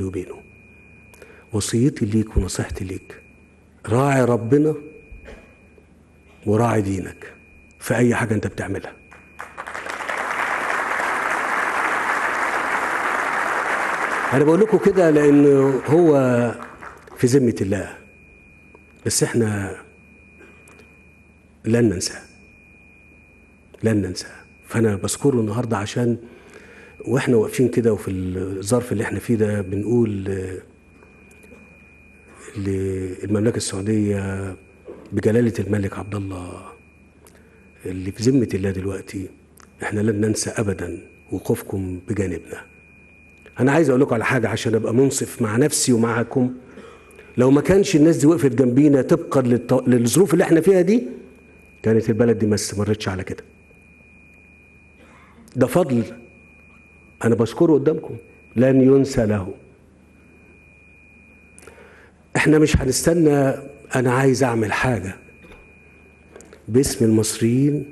وبينه. وصيتي ليك ونصيحتي ليك، راعي ربنا وراعي دينك في اي حاجه انت بتعملها. انا بقول لكم كده لانه هو في ذمه الله، بس احنا لن ننساه، لن ننساه. فانا بذكره النهارده عشان واحنا واقفين كده وفي الظرف اللي احنا فيه ده بنقول للمملكه السعوديه بجلاله الملك عبد الله اللي في ذمه الله دلوقتي، احنا لن ننسى ابدا وقوفكم بجانبنا. انا عايز اقول لكم على حاجه عشان ابقى منصف مع نفسي ومعكم. لو ما كانش الناس دي وقفت جنبينا طبقا للظروف اللي احنا فيها دي، كانت البلد دي ما استمرتش على كده. ده فضل انا بذكره قدامكم لن ينسى له. احنا مش هنستنى. انا عايز اعمل حاجه باسم المصريين